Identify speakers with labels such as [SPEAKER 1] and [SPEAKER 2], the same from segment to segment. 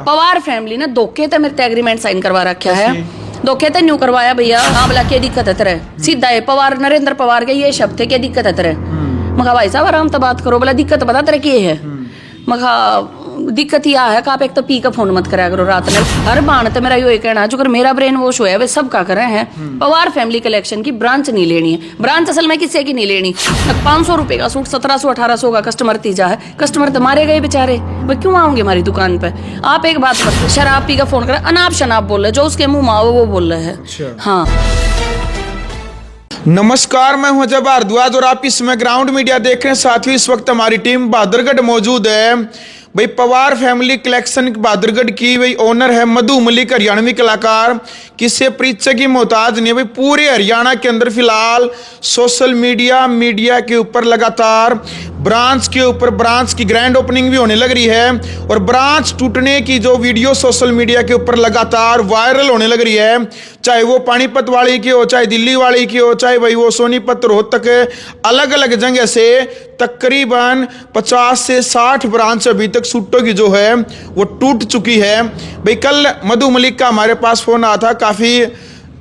[SPEAKER 1] Pawar family ने धोखे ते मेरे एग्रीमेंट साइन करवा रखा है। धोखे ते न्यू करवाया भैया। हाँ बोला क्या दिक्कत है तेरे, सीधा है पवार नरेंद्र पवार के ये शब्द थे, क्या दिक्कत है तेरे। मगा भाई साहब आराम तो बात करो। बोला दिक्कत बता तेरे क्या है। मगा दिक्कत यह है कि आप एक तो पी का फोन मत कराया करो रात में। हर बाण तो मेरा यो कहना जो मेरा ब्रेन वॉश हुआ है वे सब का करे हैं। पवार फैमिली कलेक्शन की ब्रांच नहीं लेनी है। ब्रांच असल में किसी की नहीं लेनी। 500 रुपए का सूट 1700-1800 का कस्टमर तीजा है। कस्टमर तो मारे गए बेचारे, वे क्यों आओगे हमारी दुकान पे। आप एक बात बताओ, शराब पी का फोन करे, अनाप शनाप बोल रहे, जो उसके मुंह में वो बोल रहे हैं। हाँ
[SPEAKER 2] नमस्कार, मैं हूं अजय भारद्वाज और आप इसमें ग्राउंड मीडिया देख रहे हैं। साथ ही इस वक्त हमारी टीम बहादुरगढ़ मौजूद है। भाई पवार फैमिली कलेक्शन बहादुरगढ़ की भाई ओनर है मधु मलिक, हरियाणवी कलाकार, किसी परिचय की मोहताज नहीं है। भाई पूरे हरियाणा के अंदर फिलहाल सोशल मीडिया के ऊपर लगातार ब्रांच के ऊपर ब्रांच की ग्रैंड ओपनिंग भी होने लग रही है और ब्रांच टूटने की जो वीडियो सोशल मीडिया के ऊपर लगातार वायरल होने लग रही है। चाहे वो पानीपत वाली की हो, चाहे दिल्ली वाली की हो, चाहे भाई वो सोनीपत रोहतक, अलग अलग जगह से तकरीबन 50 से 60 ब्रांच अभी तक सूटों की जो है वो टूट चुकी है। भाई कल मधु मलिक का हमारे पास फोन आया था, काफ़ी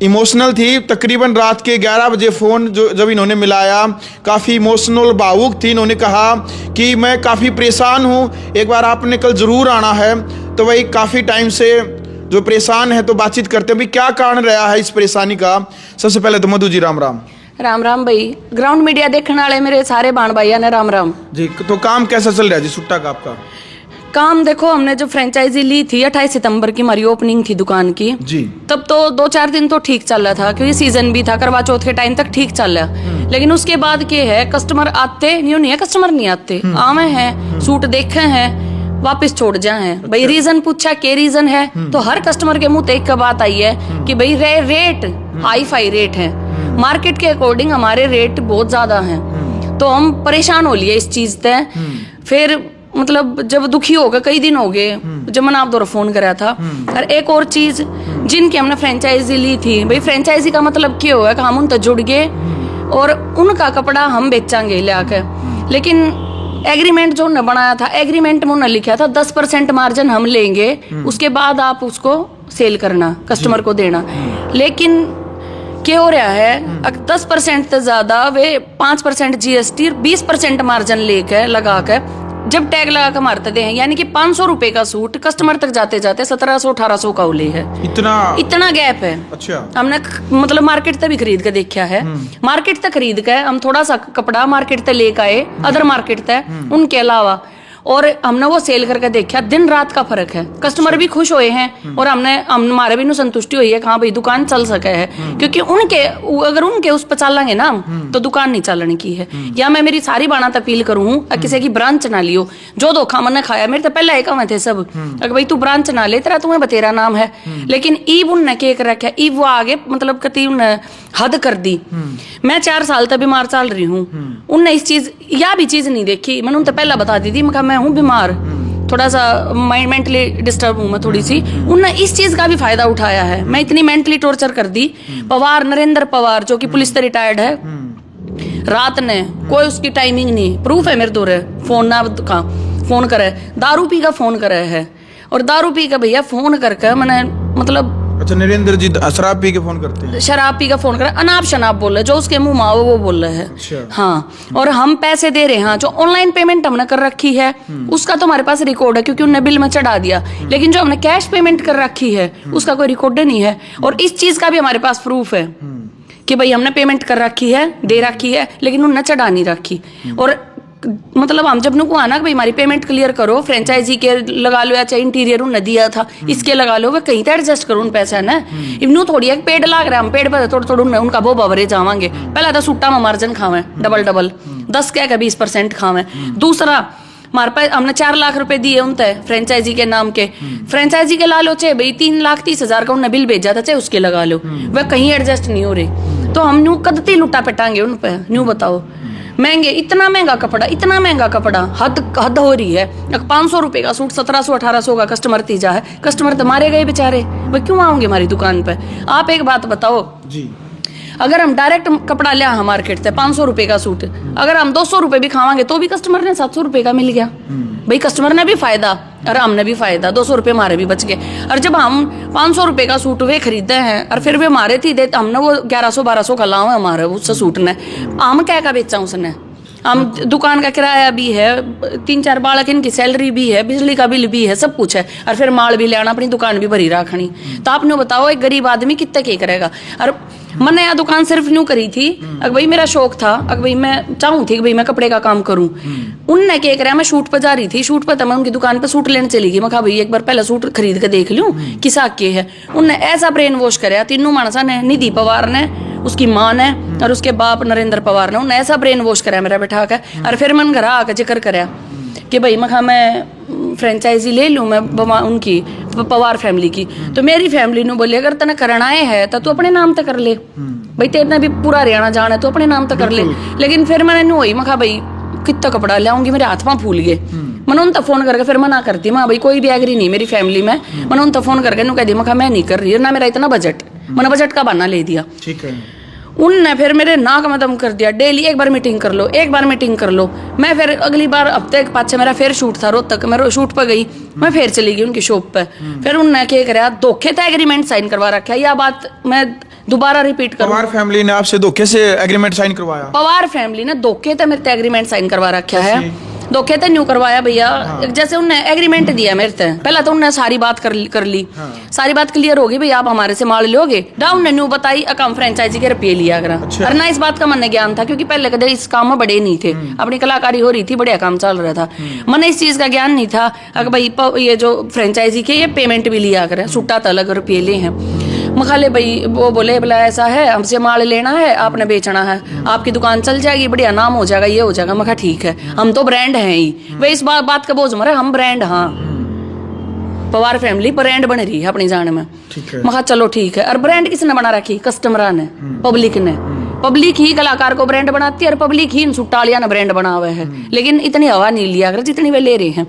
[SPEAKER 2] इमोशनल थी। तकरीबन रात के 11 बजे फ़ोन जब इन्होंने मिलाया, काफ़ी इमोशनल भावुक थी। इन्होंने कहा कि मैं काफ़ी परेशान हूँ, एक बार आपने कल ज़रूर आना है। तो भाई काफ़ी टाइम से जो परेशान है तो बातचीत करते हैं भाई क्या कारण रहा है इस परेशानी का। सबसे पहले तो मधु जी राम राम।
[SPEAKER 1] राम राम भाई। ग्राउंड मीडिया देखने वाले मेरे सारे बाण भाइया ने राम राम
[SPEAKER 2] जी। तो काम कैसा चल रहा है जी सुट्टा का आपका?
[SPEAKER 1] काम देखो, हमने जो फ्रेंचाइजी ली थी 28 सितंबर की हमारी ओपनिंग थी दुकान की
[SPEAKER 2] जी।
[SPEAKER 1] तब तो 2-4 दिन तो ठीक चल रहा था क्योंकि सीजन भी था, करवा चौथ के टाइम तक ठीक चल रहा। लेकिन उसके बाद क्या है, कस्टमर आते नहीं है, कस्टमर नहीं आते, आवे हैं सूट देखे हैं वापस छोड़ जाए हैं। भाई रीजन पूछा क्या रीजन है, तो हर कस्टमर के मुंह एक बात आई है कि भाई रेट हाई फाई रेट है, मार्केट के अकॉर्डिंग हमारे रेट बहुत ज्यादा हैं। तो हम परेशान हो लिए इस चीज से। फिर मतलब जब दुखी हो गए, कई दिन हो गए जब मैंने आप द्वारा फोन कराया था। और एक और चीज, जिनकी हमने फ्रेंचाइजी ली थी, भाई फ्रेंचाइजी का मतलब क्या हुआ कि हम उन तक जुड़ गए और उनका कपड़ा हम बेचांगे ले आके। लेकिन एग्रीमेंट जो उन्होंने बनाया था, एग्रीमेंट में उन्होंने लिखा था 10% मार्जिन हम लेंगे, उसके बाद आप उसको सेल करना, कस्टमर को देना। लेकिन क्या हो रहा है, 10% से ज्यादा वे 5% GST और 20% मार्जिन लेकर लगा कर जब टैग लगा कर मारते हैं, यानी कि 500 रुपए का सूट कस्टमर तक जाते जाते 1700-1800 का उले है। इतना गैप है। अच्छा। हमने मतलब मार्केट तक भी खरीद के देखा है। मार्केट तक खरीद के हम थोड़ा सा कपड़ा मार्केट तक लेकर आए, अदर मार्केट तक उनके अलावा, और हमने वो सेल करके देखा, दिन रात का फर्क है। कस्टमर भी खुश हुए हैं और हमारे भी संतुष्टि हुई है कि हाँ भाई दुकान चल सके है। क्योंकि अगर उनके उस पर चलेंगे ना तो दुकान नहीं चलने की है। या मैं मेरी सारी बात अपील करूँ, किसी की ब्रांच ना लियो। जो धोखा मैंने खाया, मेरे तो पहले एक थे सब, अगर भाई तू ब्रांच ना ले, तेरा तुम्हें बतेरा नाम है। लेकिन ईब उनने केक रखा, ईब वो आगे मतलब कति उन्हें हद कर दी। मैं 4 साल तक बीमार चल रही हूँ, उनने इस चीज या भी चीज नहीं देखी। मैंने उनसे पहला बता दी थी, मैं हूँ बीमार, थोड़ा सा मेंटली डिस्टर्ब हूँ मैं थोड़ी सी। उन्होंने इस चीज का भी फायदा उठाया है। मैं इतनी मेंटली टॉर्चर कर दी। पवार नरेंद्र पवार जो कि पुलिस से रिटायर्ड है, रात ने कोई उसकी टाइमिंग नहीं, प्रूफ है मेरे दूर, फोन ना फोन करे, दारू पी का फोन करे है। और दारू पी का भैया फोन करके मैंने मतलब,
[SPEAKER 2] अच्छा नरेंद्र जी शराब पी के फोन करते हैं? शराब
[SPEAKER 1] पी का फोन कर, अनाप शनाप बोल रहे, जो उसके मुंह में वो बोल रहे हैं। अच्छा। हाँ, और हम पैसे दे रहे हैं, जो ऑनलाइन पेमेंट हमने कर रखी है उसका तो हमारे पास रिकॉर्ड है क्योंकि उन्होंने बिल में चढ़ा दिया। लेकिन जो हमने कैश पेमेंट कर रखी है उसका कोई रिकॉर्ड नहीं है। और इस चीज का भी हमारे पास प्रूफ है कि भाई हमने पेमेंट कर रखी है, दे रखी है, लेकिन उन्होंने चढ़ा नहीं रखी। और मतलब हम जब नुको आना भाई हमारी पेमेंट क्लियर करो, फ्रेंचाइजी के लगा लो या चाहे इंटीरियर उन्होंने दिया था इसके लगा लो, वे कहीं तो एडजस्ट करो उन पैसा ना। इन्हों थोड़ी एक पेड़ लाग रहा है, हम पेड़ पर थोड़ा उनका वो बवरे जावांगे। पहला तो सूटा में मार्जिन खावे डबल 10 क्या 20% खावे। दूसरा हमारे पास हमने 4 लाख रुपए दिए उनते फ्रेंचाइजी के नाम के, फ्रेंचाइजी के ला लो, चाहे भाई 3,30,000 का उन्हें बिल भेजा था, चाहे उसके लगा लो, वह कहीं एडजस्ट नहीं हो रही। तो हम न्यू कदती लुटा पिटांगे उन पे। न्यू बताओ, महंगे, इतना महंगा कपड़ा, हद हो रही है। 500 रुपए का सूट 1700-1800 का कस्टमर तीजा है, कस्टमर तो मारे गए बेचारे, वे क्यों आओगे हमारी दुकान पे। आप एक बात बताओ जी, अगर हम डायरेक्ट कपड़ा लिया है मार्केट से 500 रुपए का सूट, अगर हम 200 रुपए भी खावांगे तो भी कस्टमर ने 700 रुपए का मिल गया। भाई कस्टमर ने भी फायदा और हमने भी फायदा, 200 रुपए हमारे भी बच गए। और जब हम 500 रुपए का सूट वे खरीदे हैं और फिर वे हमारे थी दे, हमने वो 1100-1200 का लाओ है हमारे उस सूट ने, हम क्या का बेचा उसने। हम दुकान का किराया भी है, 3-4 बालक इनकी सैलरी भी है, बिजली का बिल भी है, सब कुछ है, और फिर माल भी लेना, अपनी दुकान भी भरी रखनी। तो आपने बताओ एक गरीब आदमी कितना क्या करेगा। और मैंने यह दुकान सिर्फ न्यू करी थी, अगर भाई मेरा शौक था, अगर भाई मैं चाहूँ थी कि भाई मैं कपड़े का काम करूँ। उनने क्या करा, मैं शूट पर जा रही थी, शूट पर था, मैं उनकी दुकान पर सूट लेने चली गई। मैं कहा भाई एक बार पहले सूट खरीद के देख लूँ किसा के है। उनने ऐसा ब्रेन वॉश कराया, तीनों मानसा ने, निधि पवार ने, उसकी माँ ने और उसके बाप नरेंद्र पवार ने, उन्हें ऐसा ब्रेन वॉश कराया मेरा बैठा के। और फिर मन घर आकर जिक्र कराया कि भाई मैं फ्रेंचाइजी ले लूँ मैं उनकी पवार फैमिली की। तो मेरी फैमिली ने बोली अगर तने करना है तो तू अपने नाम तक कर ले, भाई तेरे भी पूरा हरियाणा जाना है तो अपने नाम तक कर ले। लेकिन फिर मैंने नु हुई, मैं कहा भाई कितना कपड़ा लाऊंगी, मेरे हाथ पाँव फूल गए। मैंने उन तक फोन करके फिर मना करती, मैं भाई कोई भी एग्री नहीं मेरी फैमिली में। मैंने उन तक फोन करके नु कह दी, मैं कहा मैं नहीं कर रही, ना मेरा इतना बजट, मैंने बजट का बहाना ले दिया।
[SPEAKER 2] ठीक है।
[SPEAKER 1] उनने फिर मेरे नाक में दम कर दिया, डेली एक बार मीटिंग कर लो, एक बार मीटिंग कर लो। मैं फिर अगली बार हफ्ते के पाछे मेरा फिर शूट था रोहतक, मैं शूट पर गई, मैं फिर चली गई उनकी शॉप पे। फिर उनने क्या कराया, धोखे था एग्रीमेंट साइन करवा रखा है। यह बात मैं दोबारा रिपीट करूं,
[SPEAKER 2] पवार फैमिली ने आपसे धोखे से एग्रीमेंट साइन करवाया?
[SPEAKER 1] पवार फैमिली ने धोखे से मेरे एग्रीमेंट साइन करवा रखा है। धोखे तो न्यू करवाया भैया। जैसे उनने एग्रीमेंट दिया मेरे से, पहला तो उनने सारी बात कर ली। सारी बात क्लियर होगी, भाई आप हमारे से माल लोगे, डाउन ने न्यू बताई अकाउंट फ्रेंचाइजी के रुपये लिया करा। और ना इस बात का मन ज्ञान था, क्योंकि पहले कदे इस काम में बड़े नहीं थे, अपनी कलाकारी हो रही थी, बढ़िया काम चल रहा था। मन इस चीज का ज्ञान नहीं था अगर भाई ये जो फ्रेंचाइजी के ये पेमेंट भी लिया करे, सुट्टा अलग रुपये ले हैं। मखाले भाई वो बोले बोला ऐसा है, हमसे माल लेना है, आपने बेचना है, आपकी दुकान चल जाएगी, बढ़िया नाम हो जाएगा, ये हो जाएगा। मैं कहा ठीक है, हम तो ब्रांड हैं ही, भाई इस बात का बोझ मरे, हम ब्रांड, हाँ पवार फैमिली ब्रांड बन रही है अपनी जान में। मैं कहा चलो ठीक है। और ब्रांड किसने बना रखी? कस्टमर ने, पब्लिक ने। पब्लिक ही कलाकार को ब्रांड बनाती है और पब्लिक ही इन सुट्टालिया ने ब्रांड बना हुआ है। लेकिन इतनी हवा नहीं लिया कर जितनी वे ले रहे हैं।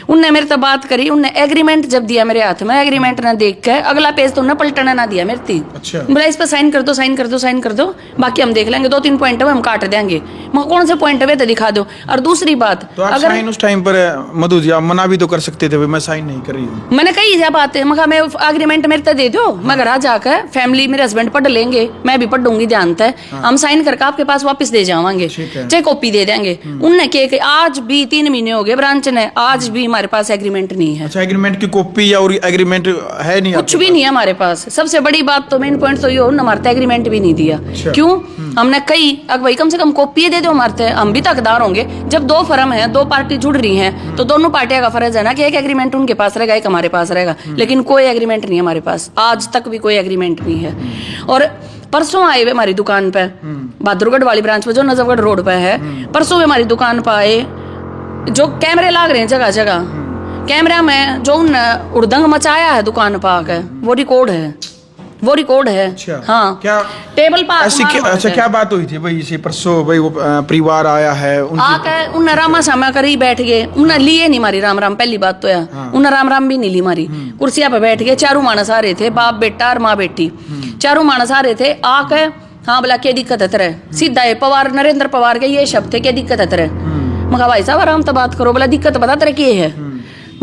[SPEAKER 1] उनने मेरे से बात करी, उनने एग्रीमेंट जब दिया मेरे हाथ में, एग्रीमेंट ना देख के अगला पेज तो उन्हें पलटना ना दिया मेरे थी।
[SPEAKER 2] अच्छा।
[SPEAKER 1] बोला इस पर साइन कर दो, साइन कर दो, साइन कर दो, बाकी हम देख लेंगे, 2-3 पॉइंट में हम काट देंगे। मैं कौन से पॉइंट है तो दिखा दो। और दूसरी बात,
[SPEAKER 2] तो आप साइन उस टाइम पर मधु जी आप मना भी तो कर सकते थे, मैं साइन नहीं कर रही हूँ।
[SPEAKER 1] मैंने कही है बातें, मैं एग्रीमेंट मेरे से दे दो, मैं घर आ जाकर फैमिली मेरे हस्बैंड पढ़ लेंगे, मैं भी पढ़ूंगी, जानता है, हम साइन करके आपके पास वापस दे जावांगे, चाहे कॉपी दे देंगे। उनने के आज भी 3 महीने हो गए ब्रांच ने, आज भी हमारे पास एग्रीमेंट नहीं है।
[SPEAKER 2] अच्छा, एग्रीमेंट की कॉपी या और एग्रीमेंट है नहीं?
[SPEAKER 1] कुछ भी नहीं है हमारे पास। सबसे बड़ी बात तो मेन पॉइंट तो ये हो, हमारे एग्रीमेंट भी नहीं दिया। क्यों? हमने कही अगर भाई कम से कम कॉपी दे दो हमारे, हम भी तकदार होंगे। जब 2 फर्म है, 2 पार्टी जुड़ रही हैं, तो दोनों पार्टियों का फर्ज है ना कि एक एग्रीमेंट उनके पास रहेगा, एक हमारे पास रहेगा। लेकिन कोई एग्रीमेंट नहीं है हमारे पास, आज तक भी कोई एग्रीमेंट नहीं है। और परसों आए हुए हमारी दुकान पे, बहादुरगढ़ वाली ब्रांच पे जो नजफगढ़ रोड पे है, परसों वे हमारी दुकान पे आए, जो कैमरे लाग रहे हैं जगह जगह, कैमरा में जो उन उड़दंग मचाया है दुकान पे आकर, वो रिकॉर्ड है, वो रिकॉर्ड है।
[SPEAKER 2] अच्छा।
[SPEAKER 1] हाँ,
[SPEAKER 2] क्या
[SPEAKER 1] टेबल पर
[SPEAKER 2] अच्छा क्या बात हुई थी भाई? इसे परसों भाई वो परिवार आया है,
[SPEAKER 1] आकर उन्हें रामा सामा कर ही बैठ गए, उन्हें लिए नहीं मारी राम राम, पहली बात तो है। उन्हें राम राम भी नहीं ली मारी, कुर्सिया पे बैठ गए, 4 मानस आ रहे थे, बाप बेटा और माँ बेटी, 4 मानस आ रहे थे। आकर हाँ बोला क्या दिक्कत है तेरे, सीधा है पवार, नरेंद्र पवार के ये शब्द थे, क्या दिक्कत है तेरे? मैं भाई साहब आराम से बात करो। बोला दिक्कत बता तेरे क्या है?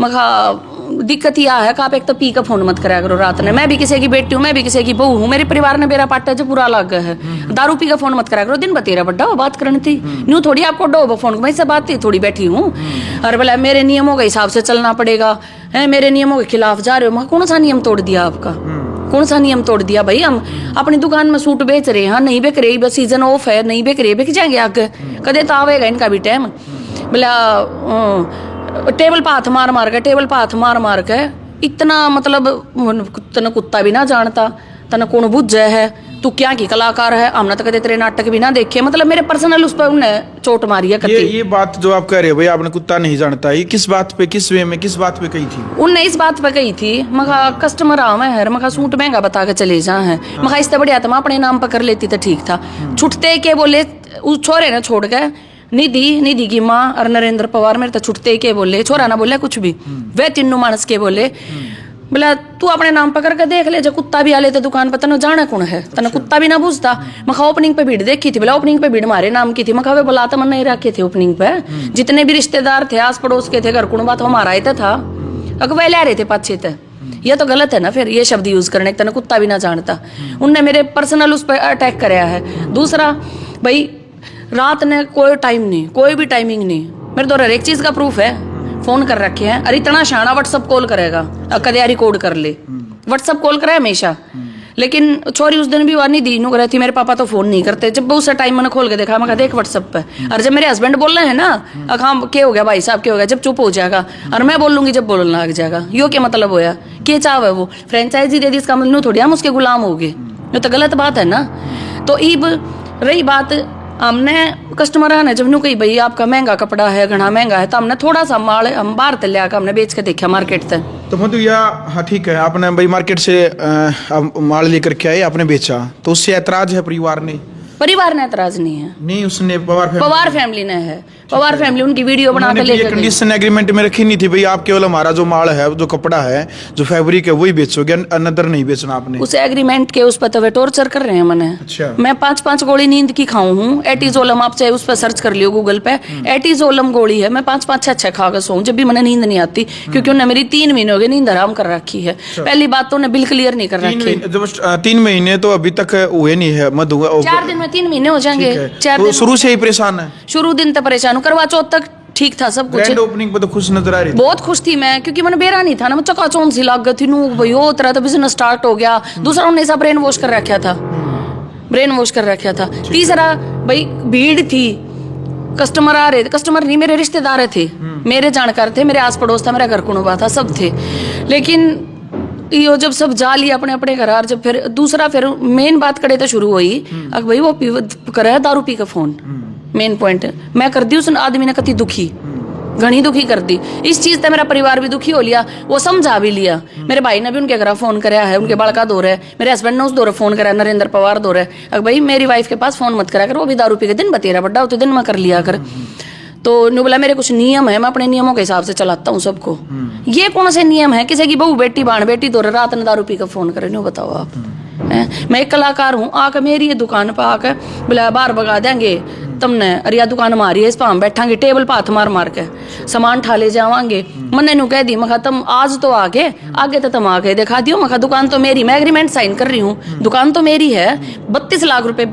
[SPEAKER 1] मैं दिक्कत यह है कि आप एक तो पी का फोन मत कराया करो रात में, मैं भी किसी की बेटी हूँ, मैं भी किसी की बहू हूँ, मेरे परिवार ने मेरा पाटा जो पूरा अलग है। दारू पी का फोन मत कराया करो, दिन बतेरा बड्डा बात करनी थी, न्यू थोड़ी आपको डो फोन मैं से बात थी, थोड़ी बैठी हूँ। और बोला मेरे नियमों के हिसाब से चलना पड़ेगा, है मेरे नियमों के खिलाफ जा रहे हो। मैं कौन सा नियम तोड़ दिया आपका? कौन सा नियम तोड़ दिया भाई? हम अपनी दुकान में सूट बेच रहे हैं, नहीं बिक रही, बस सीजन ऑफ है, नहीं बिक रही, बिक जाएंगे आगे, कदे तो आवेगा इनका भी टाइम। बोला टेबल पे हाथ मार मार के, टेबल पे हाथ मार मार के, इतना मतलब तना कुत्ता भी ना जानता, तना कौन बुझे है, तू क्या की कलाकार है, हमने तो कदे तेरे नाटक भी ना देखे। मतलब मेरे पर्सनल उस पर उन्हें चोट मारी है।
[SPEAKER 2] ये बात जो आप कह रहे हो भाई आपने कुत्ता नहीं जानता, ये किस बात पे, किस वे में, किस बात पे कही थी?
[SPEAKER 1] उनने इस बात पे कही थी, मखा कस्टमर आवे है, मखा सूट महंगा बता के चले जा है, मखा इससे बढ़िया तो मैं अपने नाम पर कर लेती तो ठीक था। छुटते के बोले उस छोरे ने छोड़ गए, निधि की माँ और नरेंद्र पवार मेरे तो छुटते के बोले, छोरा ना बोले कुछ भी, वे 3 मानस के बोले बोला तू अपने नाम पकड़ के देख ले, जो कुत्ता भी आ लेते दुकान पर तने जाना कौन है, तने कुत्ता भी ना पूछता। मैं कहा ओपनिंग पे भीड़ देखी थी, बोला ओपनिंग पे भीड़ हमारे नाम की थी। मैं कहा बुलाता मन नहीं रखे थे ओपनिंग पे, जितने भी रिश्तेदार थे आस पड़ोस के थे घर कुण बात हमारा आए था अगवे ले रहे थे पाछे थे। ये तो गलत है ना फिर ये शब्द यूज करने, तने कुत्ता भी ना जानता। उनने मेरे पर्सनल उस पर अटैक कराया है। दूसरा भाई रात ने कोई टाइम नहीं, कोई भी टाइमिंग नहीं, मेरे द्वारा एक चीज का प्रूफ है, फोन कर रखे हैं। अरे इतना शाना व्हाट्सअप कॉल करेगा, कदे रिकॉर्ड कर ले, व्हाट्सअप कॉल करे हमेशा। लेकिन छोरी उस दिन भी वानी दी नु रही थी, मेरे पापा तो फोन नहीं करते। जब उस टाइम मैंने खोल के देखा, मैं देख व्हाट्सअप पे। और जब मेरे हस्बैंड बोल रहे हैं ना हाँ क्या हो गया भाई साहब क्या हो गया, जब चुप हो जाएगा और मैं बोलूंगी जब बोलने लग जाएगा। यो क्या मतलब होया, क्या चाव है वो फ्रेंचाइजी दे दी, इसका मतलब थोड़ी हम उसके गुलाम हो गए, ये तो गलत बात है ना। तो ईब रही बात, हमने कस्टमर आने जब नु कही भाई आपका महंगा कपड़ा है, घना महंगा है, तो हमने थोड़ा सा माल हम बाहर तक लिया हमने बेच के देखा मार्केट से।
[SPEAKER 2] तो मधु या हाँ ठीक है, आपने भाई मार्केट से माल लेकर के आए, आपने बेचा, तो उससे ऐतराज है परिवार ने?
[SPEAKER 1] परिवार ने ऐतराज नहीं है,
[SPEAKER 2] नहीं उसने
[SPEAKER 1] पवार फैमिली ने है। पवार फैमिली उनकी वीडियो बना के लेकर
[SPEAKER 2] कंडीशन एग्रीमेंट में रखी नहीं थी भाई आप केवल हमारा जो माल है, जो कपड़ा है, जो फैब्रिक है वही बेचोगे, अनदर नहीं बेचना आपने।
[SPEAKER 1] उस एग्रीमेंट के उस पर तो वे टॉर्चर कर रहे हैं मैंने।
[SPEAKER 2] अच्छा।
[SPEAKER 1] मैं 5-5 गोली नींद की खाऊं हूँ। एटीजोलम आप चाहे उस पर सर्च कर लियो गूगल पे, एटीजोलम गोली है, मैं 5-5 6 खा कर सोऊं जब भी मैंने नींद नहीं आती, क्योंकि उन्हें मेरी 3 महीने हो गए नींद हराम कर रखी है। पहली बात तो उन्हें बिल क्लियर नहीं कर रखी।
[SPEAKER 2] जब 3 महीने तो अभी तक हुए नहीं है मधु,
[SPEAKER 1] 4 दिन में 3 महीने हो जाएंगे। 4 दिन
[SPEAKER 2] शुरू से ही परेशान है?
[SPEAKER 1] शुरू दिन तक परेशान हूँ, करवा चौथ तक ठीक था सब कुछ।
[SPEAKER 2] ग्रैंड ओपनिंग पे तो खुश नजर आ रही थी?
[SPEAKER 1] बहुत खुश थी मैं, क्योंकि मैंने बेरा नहीं था ना, मैं चकाचौंध सी लग गई थी नू भाई वो तरह तो बिजनेस स्टार्ट हो गया। दूसरा उन्होंने ऐसा ब्रेन वॉश कर रखा था, ब्रेन वॉश कर रखा था। तीसरा भाई भीड़ थी, कस्टमर आ रहे थे, कस्टमर नहीं मेरे रिश्तेदार थे, मेरे जानकार थे, मेरे आस पड़ोस था, मेरा घर कुणबा था, सब थे। लेकिन यो जब सब जा लिया अपने अपने घर, जब फिर दूसरा फिर मेन बात करे तो शुरू हुई अब भाई वो करे दारू पी का फोन। मेन पॉइंट मैं कर दी उस आदमी ने कति दुखी, घनी दुखी कर दी। इस चीज से मेरा परिवार भी दुखी हो लिया, वो समझा भी लिया। मेरे भाई ने भी उनके घर फोन कराया है, उनके बालका दो रहे, मेरे हस्बैंड ने उस दौरे फोन कराया, नरेंद्र पवार दो रहे, अब भाई मेरी वाइफ के पास फोन मत करा कर, वो भी दारू पी के दिन बतेरा बड्डा होते दिन में कर लिया कर। तो नु बोला मेरे कुछ नियम है, मैं अपने नियमों के हिसाब से चलाता हूँ सबको। ये कौन से नियम है, किसी की बहू बेटी बाण बेटी दो रात ने दारू पी कर फोन करे, न्यू बताओ आप। मैं एक कलाकार हूँ, आकर मेरी ये दुकान पर आकर बोला बाहर भगा देंगे तुमने, अरे या दुकान हमारी है, इस पर हम बैठांगे टेबल पर हाथ मार मार के सामान ठा ले जावांगे। मैंने नु कह दी, मैं तुम आज तो आगे तो तुम आगे दिखा दियो, मैं दुकान तो मेरी, मैं एग्रीमेंट साइन कर रही हूँ, दुकान तो मेरी है। 32 लाख रुपए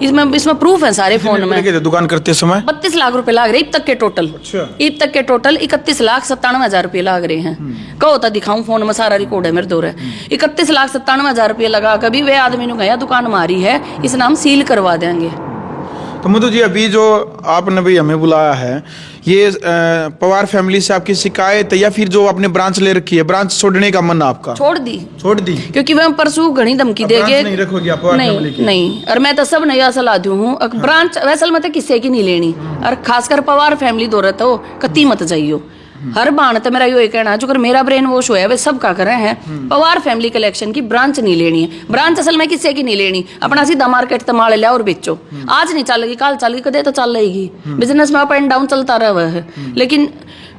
[SPEAKER 1] इसमें प्रूफ है सारे फोन में।
[SPEAKER 2] दुकान करते समय
[SPEAKER 1] 32 लाख रुपए लाग रहे अब तक के टोटल। अब तक के टोटल 31,97,000 रुपये लाग रहे हैं। कहो तो दिखाऊं फोन में सारा रिकॉर्ड है मेरे दो 31,97,000 रुपये लगा कभी वे आदमी ने कहा दुकान हमारी है, इस नाम सील करवा देंगे।
[SPEAKER 2] तो मधु जी अभी जो आपने भी हमें बुलाया है, ये पवार फैमिली से आपकी शिकायत है या फिर जो आपने ब्रांच ले रखी है, ब्रांच छोड़ने का मन आपका? छोड़ दी क्योंकि
[SPEAKER 1] वह परसों घनी धमकी देंगे,
[SPEAKER 2] नहीं रखोगे आप पवार फैमिली की?
[SPEAKER 1] नहीं। और मैं तो सब नया सलाह दूं हूँ, ब्रांच वैसल मत किसी की नहीं लेनी, और खासकर पवार फैमिली दो रहता हो कत्ती मत जाइयो। हर बाण तो मेरा यो कहना है, जो कर मेरा ब्रेन वॉश हुआ है वे सब का करे हैं, पवार फैमिली कलेक्शन की ब्रांच नहीं लेनी है। ब्रांच असल में किसी की नहीं लेनी, अपना सीधा मार्केट तमाल लिया और बेचो। आज नहीं चलेगी काल चलेगी, कदे तो चल रहेगी। बिजनेस में अप एंड डाउन चलता रहा है, लेकिन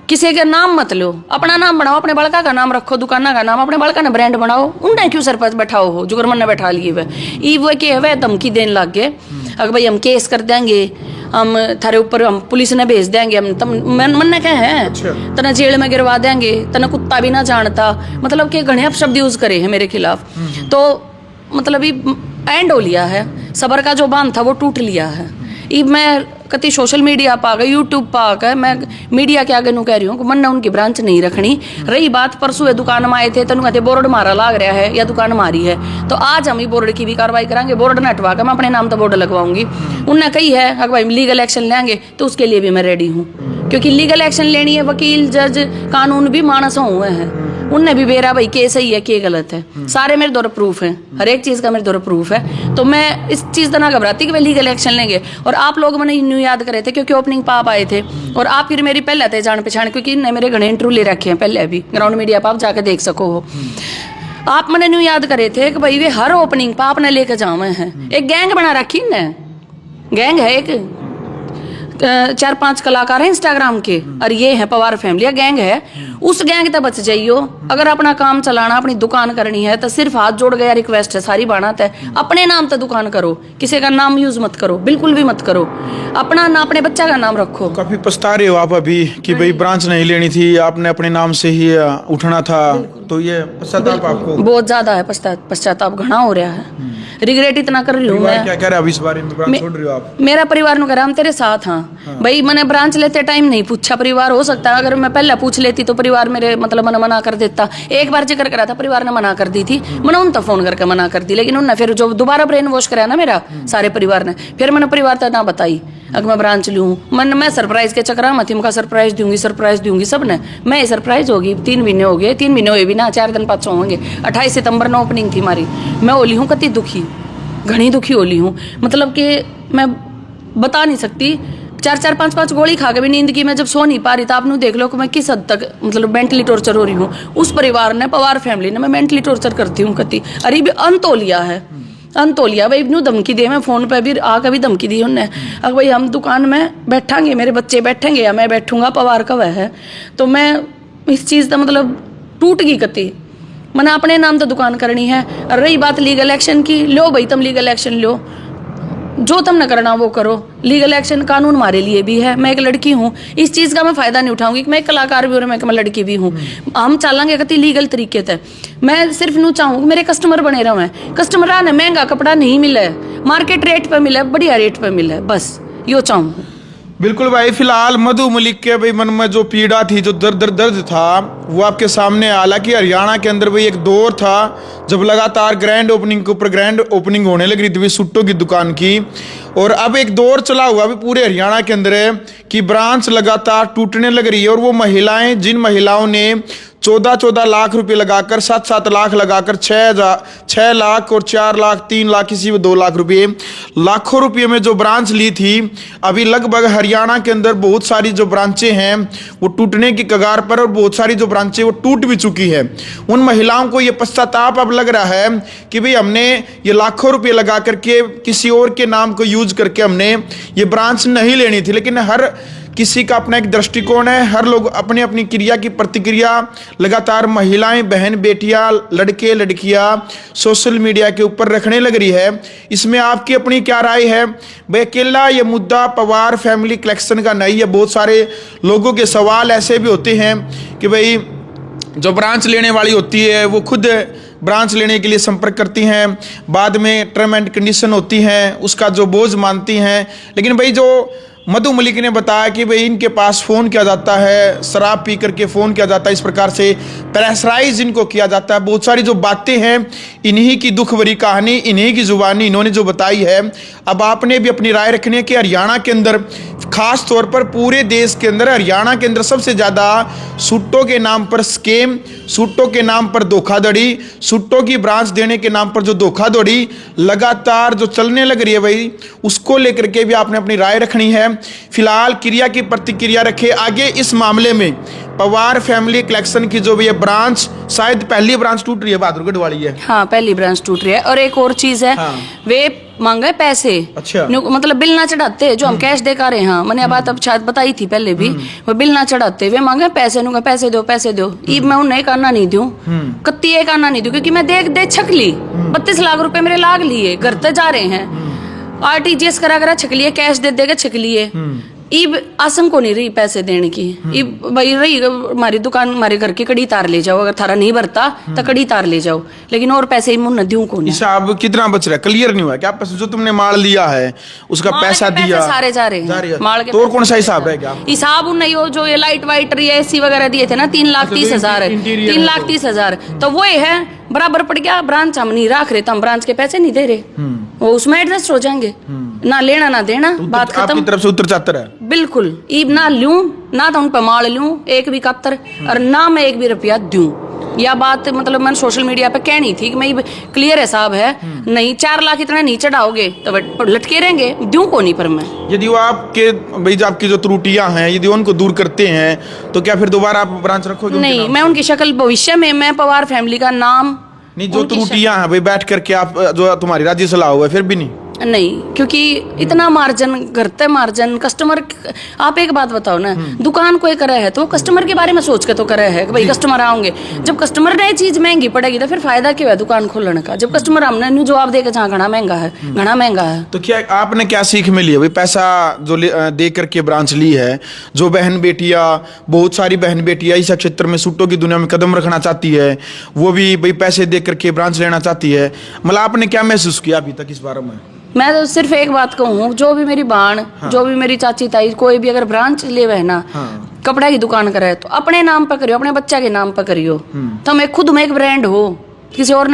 [SPEAKER 1] किसी का नाम मत लो, अपना नाम बनाओ, अपने बड़का का नाम रखो, दुकाना का नाम अपने बड़का ने ब्रांड बनाओ। उन्हें क्यों सर पर बैठाओ हो, जो मन ने बैठा लिए वे वो के वे धमकी देने लग गए, अगर भाई हम केस कर देंगे, हम थारे ऊपर हम पुलिस ने भेज देंगे, हम तम मन ने कहे हैं तना जेल में गिरवा देंगे, तना कुत्ता भी ना जानता, मतलब कि घने शब्द यूज करे हैं मेरे खिलाफ। तो मतलब एंड हो लिया है, सबर का जो बांध था वो टूट लिया है। मैं कति सोशल मीडिया पा गए, यूट्यूब पा गए, मैं मीडिया के आगे नु कह रही हूँ मन ने उनकी ब्रांच नहीं रखनी। रही बात परसों दुकान में आए थे तो कहते बोर्ड मारा लाग रहा है या दुकान मारी है, तो आज हम ही बोर्ड की भी कार्रवाई करांगे। बोर्ड न हटवा कर मैं अपने नाम तो बोर्ड लगवाऊंगी। उनने कही है अगर भाई लीगल एक्शन लेंगे तो उसके लिए भी मैं रेडी हूँ, क्योंकि लीगल एक्शन लेनी है। वकील जज कानून भी मानस हुए हैं, उनने भी बेरा भाई के सही है के गलत है, सारे मेरे दौर प्रूफ है, हर एक चीज का मेरे दौर प्रूफ है। तो मैं इस चीज का ना घबराती कि वे लीगल एक्शन लेंगे। और आप लोग मैंने न्यू याद करे थे क्योंकि ओपनिंग पाप आए थे, और आप फिर मेरी पहले थे जान पहचान, क्योंकि इनने मेरे घने इंटरव्यू ले रखे हैं पहले भी, ग्राउंड मीडिया पर आप जाके देख सको हो। आप मैंने न्यू याद करे थे कि भाई वे हर ओपनिंग पर आपने लेके जावे हैं, एक गैंग बना रखी ने, गैंग है एक, 4-5 कलाकार हैं इंस्टाग्राम के, और ये है पवार फैमिली गैंग है। उस गैंग तक बच जाइयो। अगर अपना काम चलाना, अपनी दुकान करनी है तो सिर्फ हाथ जोड़ गया रिक्वेस्ट है सारी बात है, अपने नाम तो दुकान करो, किसी का नाम यूज मत करो, बिल्कुल भी मत करो। अपना ना अपने बच्चा का नाम रखो।
[SPEAKER 2] काफी पछता रहे हो आप अभी कि भाई ब्रांच नहीं लेनी थी, आपने अपने नाम से ही उठना था, तो ये पश्चाताप आपको
[SPEAKER 1] बहुत ज्यादा है, पश्चाताप घना हो रहा है। रिग्रेट इतना कर रही हूँ मैं।
[SPEAKER 2] क्या कह रहा है अब इस बारे में, ब्रांच छोड़ रहे हो आप?
[SPEAKER 1] मेरा परिवार नु कह रहा हम तेरे साथ हाँ। भाई मैंने ब्रांच लेते टाइम नहीं पूछा परिवार, हो सकता है अगर मैं पहले पूछ लेती तो परिवार मेरे मतलब मना कर देता। एक बार जिक्र करा था परिवार ने मना कर दी थी, मैंने उन तक फोन करके मना कर दी, लेकिन उन्होंने फिर जो दोबारा ब्रेन वॉश कराया ना मेरा सारे परिवार ने, फिर मैंने परिवार तक ना बताई अगर मैं ब्रांच लूँ। मैं सरप्राइज के चक्कर में थी, मैं सरप्राइज दूंगी सब ने। मैं सरप्राइज होगी 3 महीने हो गए, 3 महीने हुए भी ना, 4 दिन 5 होंगे। 28 सितंबर में ओपनिंग थी हमारी। मैं होली हूँ कति दुखी, घनी दुखी होली हूँ, मतलब कि मैं बता नहीं सकती। 4-4 5-5 गोली खा के भी नींद की मैं जब सो नहीं पा रही था, आपने देख लो कि मैं किस हद तक मतलब मेंटली टॉर्चर हो रही हूँ। उस परिवार ने, पवार फैमिली ने, मैं मेंटली टॉर्चर करती हूँ कति। अरे भी अंत हो लिया है, अंत हो लिया भाई। इतनी धमकी दे, मैं फोन पे भी आकर भी धमकी दी उनने, अगर भाई हम दुकान में बैठांगे, मेरे बच्चे बैठेंगे या मैं बैठूंगा, पवार का वह है, तो मैं इस चीज़ का मतलब टूट गई कति। मैंने अपने नाम तो दुकान करनी है। और रही बात लीगल एक्शन की, लो भाई तुम लीगल एक्शन लो, जो तुमने करना वो करो। लीगल एक्शन कानून हमारे लिए भी है। मैं एक लड़की हूँ, इस चीज़ का मैं फ़ायदा नहीं उठाऊंगी कि मैं एक कलाकार भी हूँ और मैं लड़की भी हूँ। हम चलेंगे कति लीगल तरीके से। मैं सिर्फ नू चाहूँ कि मेरे कस्टमर बने रहे, कस्टमर आने महंगा कपड़ा नहीं मिले, मार्केट रेट पे मिले, बढ़िया रेट पे मिले, बस यो चाहूँ।
[SPEAKER 2] बिल्कुल भाई, फिलहाल मधु मलिक के भाई मन में जो पीड़ा थी, जो दर्द था, वो आपके सामने। हालांकि हरियाणा के अंदर भाई एक दौर था जब लगातार ग्रैंड ओपनिंग के ऊपर ग्रैंड ओपनिंग होने लगी थी सुट्टों की दुकान की, और अब एक दौर चला हुआ भी पूरे हरियाणा के अंदर है कि ब्रांच लगातार टूटने लग रही है। और वो महिलाएं, जिन महिलाओं ने 14-14 लाख रुपए लगाकर, 7-7 लाख लगाकर, 6 लाख और 4 लाख, 3 लाख, किसी में 2 लाख रुपए, लाखों रुपये में जो ब्रांच ली थी, अभी लगभग हरियाणा के अंदर बहुत सारी जो ब्रांचें हैं वो टूटने की कगार पर, और बहुत सारी जो ब्रांचें वो टूट भी चुकी है। उन महिलाओं को ये पश्चाताप अब लग रहा है कि भाई हमने ये लाखों रुपये लगा करके किसी और के नाम को यूज करके हमने ये ब्रांच नहीं लेनी थी। लेकिन हर किसी का अपना एक दृष्टिकोण है, हर लोग अपनी अपनी क्रिया की प्रतिक्रिया लगातार महिलाएं, बहन, बेटियां, लड़के, लड़कियां सोशल मीडिया के ऊपर रखने लग रही है। इसमें आपकी अपनी क्या राय है भाई? अकेला ये मुद्दा पवार फैमिली कलेक्शन का नहीं है। बहुत सारे लोगों के सवाल ऐसे भी होते हैं कि भाई जो ब्रांच लेने वाली होती है वो खुद ब्रांच लेने के लिए संपर्क करती हैं, बाद में टर्म एंड कंडीशन होती हैं, उसका जो बोझ मानती हैं। लेकिन भाई जो मधु मलिक ने बताया कि भाई इनके पास फ़ोन किया जाता है, शराब पी करके फ़ोन किया जाता है, इस प्रकार से प्रेशराइज इनको किया जाता है। बहुत सारी जो बातें हैं, इन्हीं की दुख भरी कहानी, इन्हीं की जुबानी इन्होंने जो बताई है। अब आपने भी अपनी राय रखनी है कि हरियाणा के अंदर, खास तौर पर पूरे देश के अंदर, हरियाणा के अंदर सबसे ज़्यादा सूटों के नाम पर स्केम, सूटों के नाम पर धोखाधड़ी, सूटों की ब्रांच देने के नाम पर जो धोखाधड़ी लगातार जो चलने लग रही है भाई, उसको लेकर के भी आपने अपनी राय रखनी है। फिलहाल क्रिया की प्रतिक्रिया रखे आगे इस मामले में। पवार फैमिली कलेक्शन की जो भी ब्रांच, शायद पहली ब्रांच टूट रही है, बहादुरगढ़ वाली है।
[SPEAKER 1] हाँ, पहली ब्रांच टूट रही है। और एक और चीज है,
[SPEAKER 2] हाँ।
[SPEAKER 1] वे मांगे पैसे।
[SPEAKER 2] अच्छा।
[SPEAKER 1] मतलब बिल ना चढ़ाते, जो हम कैश दे कर रहे हैं, मैंने ये बात अब शायद बताई थी पहले भी, वो बिल ना चढ़ाते, वे मांगे पैसे, नुगा पैसे दो, पैसे दो। ई मैं उन्हें एक आना नहीं दूं, कत्ती एक आना नहीं दूं, क्योंकि मैं दे छक ली 32 लाख रुपए मेरे लाग लिए, घर तक जा रहे हैं, RTGS करा छक लिए, कैश दे देगा छक लिए। इब आसम को नहीं रही पैसे देने की। इब भाई रही हमारी दुकान, हमारे घर की कड़ी तार ले जाओ, अगर थारा नहीं भरता तो कड़ी तार ले जाओ, लेकिन और पैसे मुन दूं को नहीं।
[SPEAKER 2] हिसाब कितना बच रहा है, क्लियर नहीं हुआ क्या? जो तुमने माल लिया है उसका पैसा दिया,
[SPEAKER 1] सारे जा रहे हैं माल के।
[SPEAKER 2] तो और कौन सा हिसाब है क्या?
[SPEAKER 1] हिसाब नहीं हो, जो ये लाइट वाइट AC वगैरह दिए थे ना, 3,30,000, 3,30,000, तो वो है बराबर पड़ गया। ब्रांच हम नहीं रख रहे तो हम ब्रांच के पैसे नहीं दे रहे, वो उसमें एडजस्ट हो जाएंगे, ना लेना ना देना, बात खत्म।
[SPEAKER 2] आपकी तरफ से उत्तर चाहता है
[SPEAKER 1] बिल्कुल। ईब ना लूं ना तो उन पर माल लूं एक भी कत्तर, और ना मैं एक भी रुपया दूं। यह बात मतलब मैंने सोशल मीडिया पे कहनी थी कि मैं क्लियर हिसाब है, नहीं 4 लाख इतना नहीं चढ़ाओगे तो लटके रहेंगे, दूं को नहीं। पर मैं
[SPEAKER 2] यदि वो आपके भाई आपकी जो त्रुटियां हैं यदि उनको दूर करते हैं तो क्या फिर दोबारा आप ब्रांच रखोगे?
[SPEAKER 1] नहीं, मैं उनकी शक्ल भविष्य में, मैं पवार फैमिली का नाम
[SPEAKER 2] नहीं, जो त्रुटियां हैं भाई बैठ करके आप जो तुम्हारी राजी सलाह हुआ फिर भी नहीं
[SPEAKER 1] नहीं, क्योंकि इतना मार्जिन घटते मार्जिन कस्टमर। आप एक बात बताओ ना, दुकान कोई करे है तो कस्टमर के बारे में सोच के तो करे है कि भाई कस्टमर आओगे। जब कस्टमर ने चीज महंगी पड़ेगी तो फिर फायदा क्यों है दुकान खोलने का, जब कस्टमर हमने न्यू जवाब देकर जहाँ घना महंगा है, घना महंगा है।
[SPEAKER 2] तो क्या आपने क्या सीख में लिया भाई, पैसा जो दे करके ब्रांच ली है, जो बहन बेटियां, बहुत सारी बहन बेटियां इस क्षेत्र में सूटों की दुनिया में कदम रखना चाहती है, वो भी भाई पैसे दे करके ब्रांच लेना चाहती है, मतलब आपने क्या महसूस किया अभी तक इस बारे में?
[SPEAKER 1] मैं तो सिर्फ एक बात कहूँ, जो भी मेरी बहन, जो भी मेरी चाची ताई, कोई भी अगर ब्रांच ले है ना, कपड़ा की दुकान करे तो अपने नाम पर करियो, अपने बच्चा के नाम पर करियो। तो मैं खुद में एक ब्रांड हो, किसी और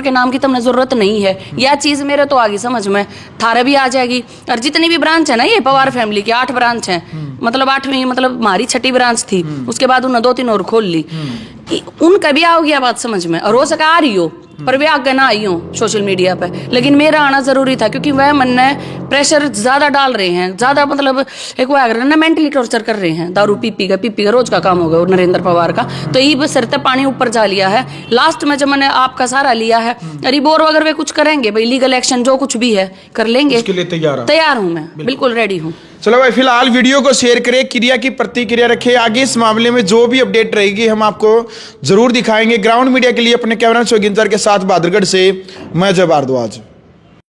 [SPEAKER 1] के नाम की तुमने जरूरत नहीं है। यह चीज मेरे तो आ गई समझ में, थारे भी आ जाएगी। और जितनी भी ब्रांच है ना, ये पवार फैमिली की 8 ब्रांच है, मतलब 8वीं, मतलब हमारी 6ठी ब्रांच थी, उसके बाद उन्होंने 2-3 और खोल ली। उनका भी आओ गया बात समझ में, और हो सका आ रही हो, पर वे आगे ना आई हो सोशल मीडिया पे। लेकिन मेरा आना जरूरी था, क्योंकि वह मन ने प्रेशर ज्यादा डाल रहे हैं, ज्यादा मतलब एक वो ना मेंटली टॉर्चर कर रहे हैं। दारू पी का रोज का काम हो गया नरेंद्र पवार का। तो यही बस सिर पानी ऊपर जा लिया है। लास्ट में जब मैंने आपका सहारा लिया है, रिबोर अगर वे कुछ करेंगे भाई, लीगल एक्शन जो कुछ भी है कर लेंगे,
[SPEAKER 2] उसके लिए
[SPEAKER 1] तैयार हूँ मैं, बिल्कुल रेडी हूँ।
[SPEAKER 2] चलो भाई, फिलहाल वीडियो को शेयर करें, क्रिया की प्रतिक्रिया रखें। आगे इस मामले में जो भी अपडेट रहेगी हम आपको जरूर दिखाएंगे। ग्राउंड मीडिया के लिए अपने कैमरा जोगिंदर के साथ बहादुरगढ़ से मैं जय भारद्वाज।